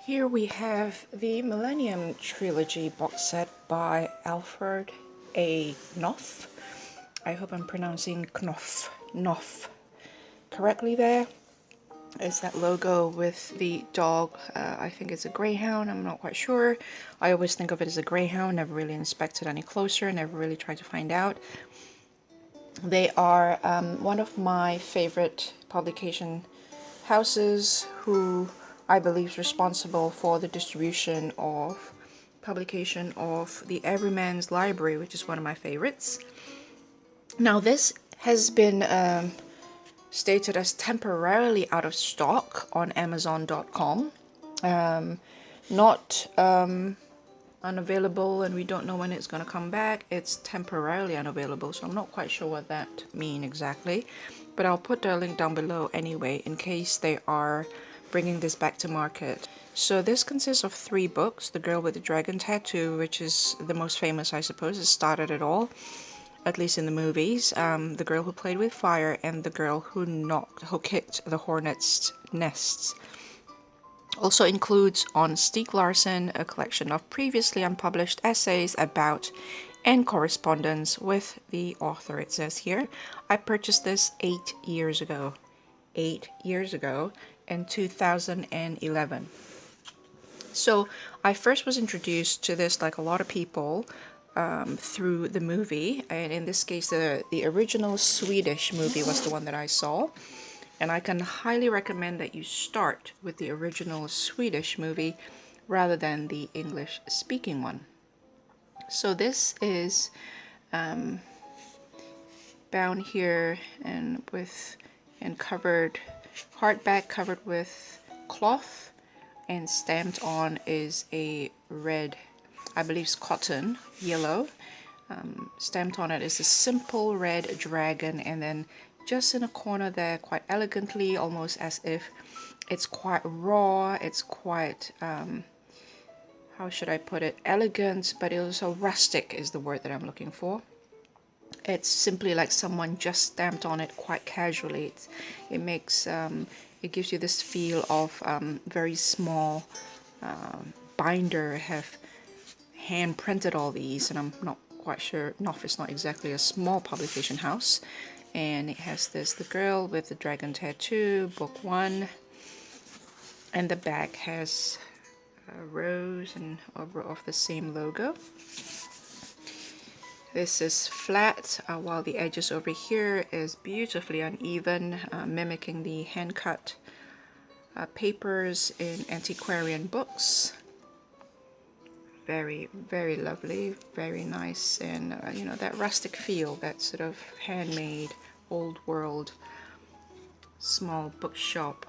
Here we have the Millennium Trilogy box set by Alfred A. Knopf. I hope I'm pronouncing Knopf correctly there. Is that logo with the dog. I think it's a greyhound, I'm not quite sure. I always think of it as a greyhound, never really inspected any closer, never really tried to find out. They are one of my favorite publication houses who I believe is responsible for the distribution of publication of the Everyman's Library, which is one of my favorites. Now this has been stated as temporarily out of stock on Amazon.com. Not unavailable, and we don't know when it's going to come back. It's temporarily unavailable, so I'm not quite sure what that means exactly. But I'll put the link down below anyway, in case they are bringing this back to market. So this consists of 3 books. The Girl with the Dragon Tattoo, which is the most famous, I suppose. It started it all, at least in the movies. The Girl Who Played with Fire, and The Girl Who Kicked the Hornets' Nests. Also includes on Stieg Larsson a collection of previously unpublished essays about and correspondence with the author, it says here. I purchased this 8 years ago. 8 years ago in 2011. So I first was introduced to this, like a lot of people, through the movie, and in this case the original Swedish movie was the one that I saw, and I can highly recommend that you start with the original Swedish movie rather than the English speaking one. So this is bound here and covered, hardback covered with cloth, and stamped on is a red, I believe it's cotton, yellow. Stamped on it is a simple red dragon, and then just in a corner there, quite elegantly, almost as if it's quite raw, it's quite, how should I put it, elegant, but also rustic is the word that I'm looking for. It's simply like someone just stamped on it quite casually. It makes, it gives you this feel of very small binder have hand printed all these, and I'm not quite sure. Knopf is not exactly a small publication house. And it has this, The Girl with the Dragon Tattoo, book 1, and the back has a rose and of the same logo. This is flat, while the edges over here is beautifully uneven, mimicking the hand-cut papers in antiquarian books. Very, very lovely, very nice, and you know, that rustic feel, that sort of handmade, old world, small bookshop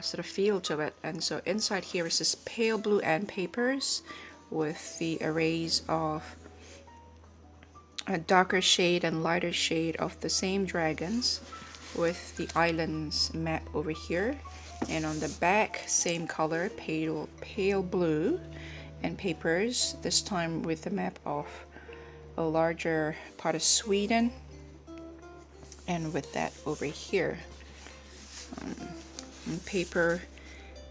sort of feel to it. And so inside here is this pale blue end papers with the arrays of a darker shade and lighter shade of the same dragons, with the islands map over here, and on the back same color, pale blue and papers, this time with the map of a larger part of Sweden, and with that over here. And paper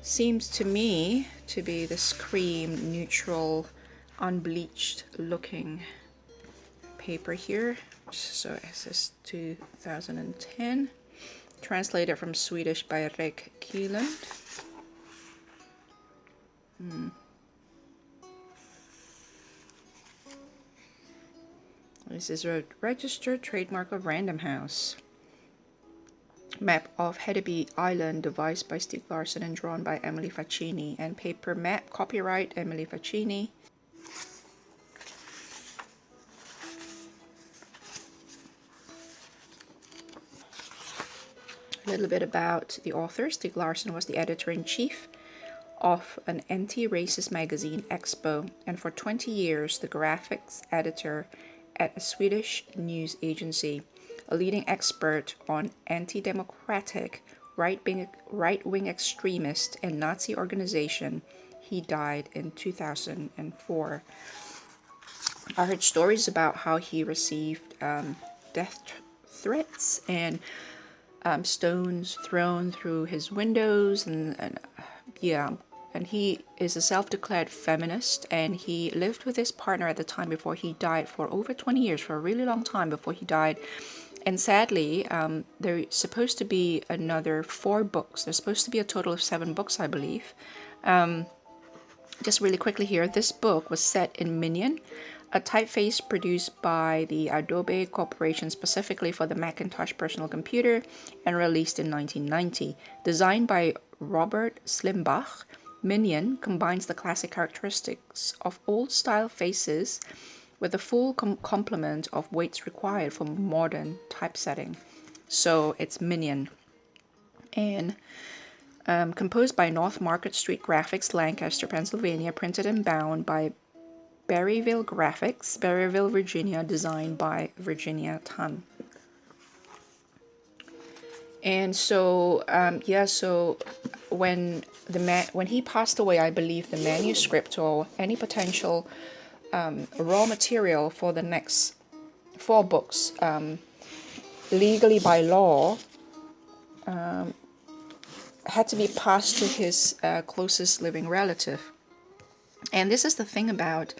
seems to me to be this cream, neutral, unbleached looking paper here. So it says 2010, translated from Swedish by Rek Kieland. This is a registered trademark of Random House. Map of Hedeby Island, devised by Stieg Larsson and drawn by Emily Faccini. And paper map, copyright Emily Faccini. A little bit about the author. Stieg Larsson was the editor-in-chief of an anti-racist magazine, Expo, and for 20 years the graphics editor at a Swedish news agency, a leading expert on anti-democratic, right-wing extremist and Nazi organization. He died in 2004. I heard stories about how he received death threats and stones thrown through his windows, and yeah, and he is a self-declared feminist, and he lived with his partner at the time before he died for over 20 years, for a really long time before he died. And sadly, there's supposed to be another 4 books. There's supposed to be a total of 7 books, I believe. Just really quickly here, this book was set in Minion, a typeface produced by the Adobe Corporation specifically for the Macintosh personal computer and released in 1990. Designed by Robert Slimbach, Minion combines the classic characteristics of old-style faces with the full complement of weights required for modern typesetting. So it's Minion. And composed by North Market Street Graphics, Lancaster, Pennsylvania, printed and bound by Berryville Graphics, Berryville, Virginia, designed by Virginia Tan. And so, so when he passed away, I believe the manuscript or any potential raw material for the next 4 books, legally by law, had to be passed to his closest living relative. And this is the thing about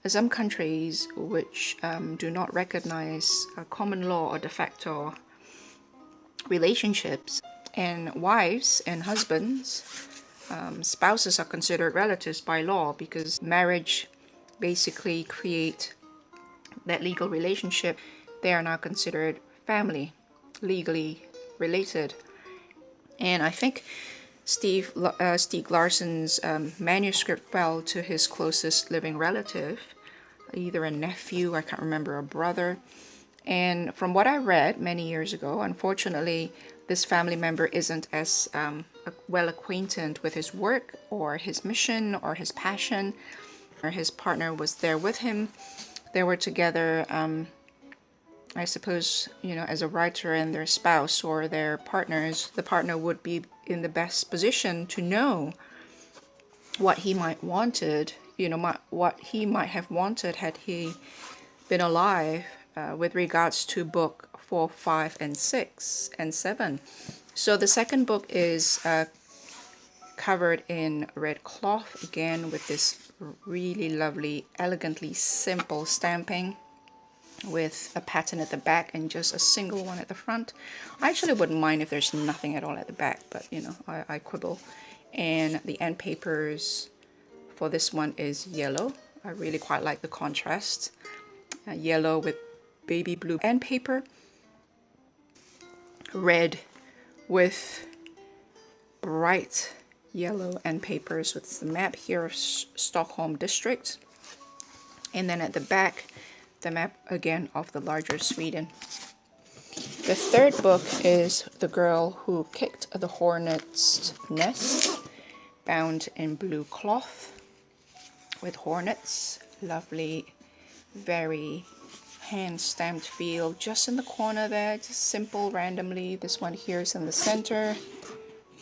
some countries which do not recognize common law or de facto relationships, and wives and husbands, spouses are considered relatives by law, because marriage basically create that legal relationship. They are now considered family, legally related. And I think Stieg Larsson's manuscript fell to his closest living relative, either a nephew, I can't remember, a brother. And from what I read many years ago, unfortunately, this family member isn't as well acquainted with his work or his mission or his passion. Or his partner was there with him. They were together, I suppose, as a writer and their spouse or their partners. The partner would be in the best position to know what he might wanted, what he might have wanted had he been alive, with regards to book 4, 5, and 6, and 7. So the second book is covered in red cloth, again with this really lovely, elegantly simple stamping, with a pattern at the back and just a single one at the front. I actually wouldn't mind if there's nothing at all at the back, but I quibble. And the end papers for this one is yellow. I really quite like the contrast. Yellow with baby blue end paper, red with bright yellow end papers, with the map here of Stockholm district, and then at the back the map again of the larger Sweden. The third book is The Girl Who Kicked the Hornets' Nest, bound in blue cloth with hornets. Lovely, very hand-stamped feel just in the corner there, just simple randomly. This one here is in the center,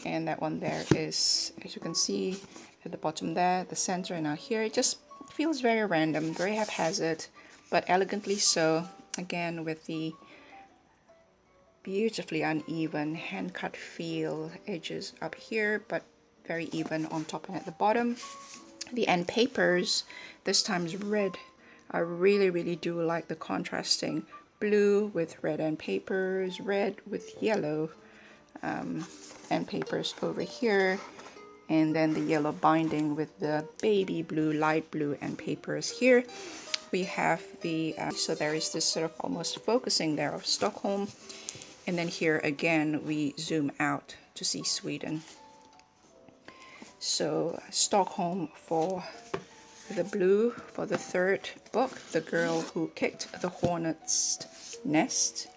and that one there is, as you can see at the bottom there, the center. And now here it just feels very random, very haphazard, but elegantly so, again with the beautifully uneven hand-cut feel, edges up here but very even on top and at the bottom. The end papers this time is red. I really do like the contrasting blue with red end papers, red with yellow end papers over here, and then the yellow binding with the baby blue, light blue end papers here. We have the, so there is this sort of almost focusing there of Stockholm. And then here again, we zoom out to see Sweden. So Stockholm for the blue for the third book, The Girl Who Kicked the Hornets' Nest.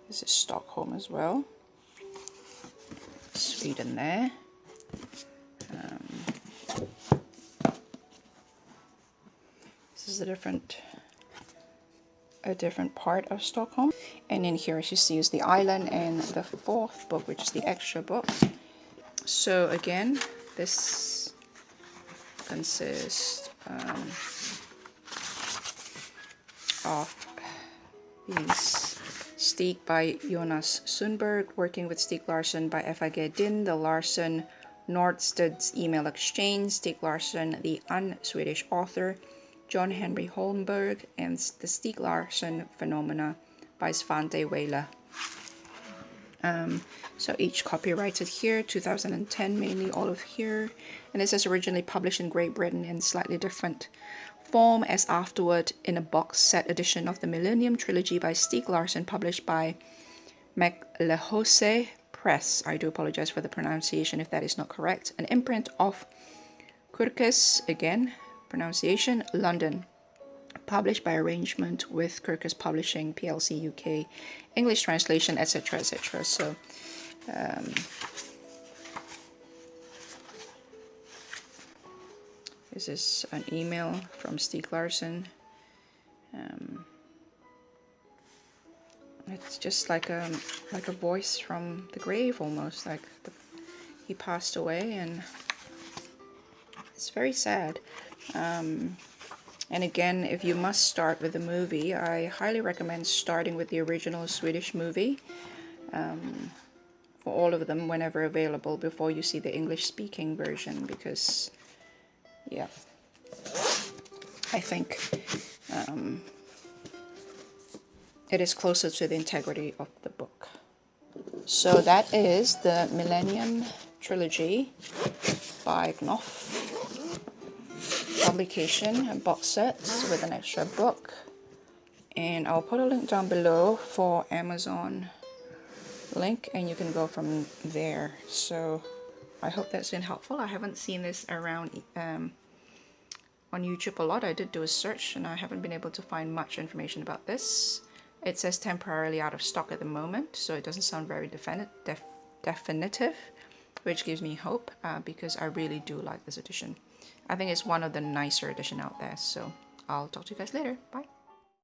This is Stockholm as well. Sweden there. This is a different part of Stockholm. And in here, as you see, is the island, and the fourth book, which is the extra book. So again, this consists of these Stieg by Jonas Sundberg, working with Stieg Larsson by F.I.G. Din, the Larsson Nordsted's Email Exchange, Stieg Larsson, the un-Swedish author, John Henry Holmberg, and the Stieg Larsson Phenomena by Svante Weyla. So each copyrighted here, 2010 mainly, all of here. And this is originally published in Great Britain in slightly different form as afterward in a box set edition of the Millennium Trilogy by Stieg Larsson, published by McLehose Press. I do apologize for the pronunciation if that is not correct. An imprint of Kirkes, again, pronunciation, London. Published by arrangement with Kirkes Publishing PLC UK, English translation, etc., etc. So this is an email from Stieg Larsson. It's just like a voice from the grave, almost like he passed away, and it's very sad. And again, if you must start with the movie, I highly recommend starting with the original Swedish movie for all of them whenever available before you see the English-speaking version, because, yeah, I think it is closer to the integrity of the book. So that is the Millennium Trilogy by Knopf. Publication and box sets with an extra book, and I'll put a link down below for Amazon link, and you can go from there. So I hope that's been helpful. I haven't seen this around on YouTube a lot. I did do a search and I haven't been able to find much information about this. It says temporarily out of stock at the moment, so it doesn't sound very definitive, which gives me hope because I really do like this edition. I think it's one of the nicer edition out there. So I'll talk to you guys later. Bye.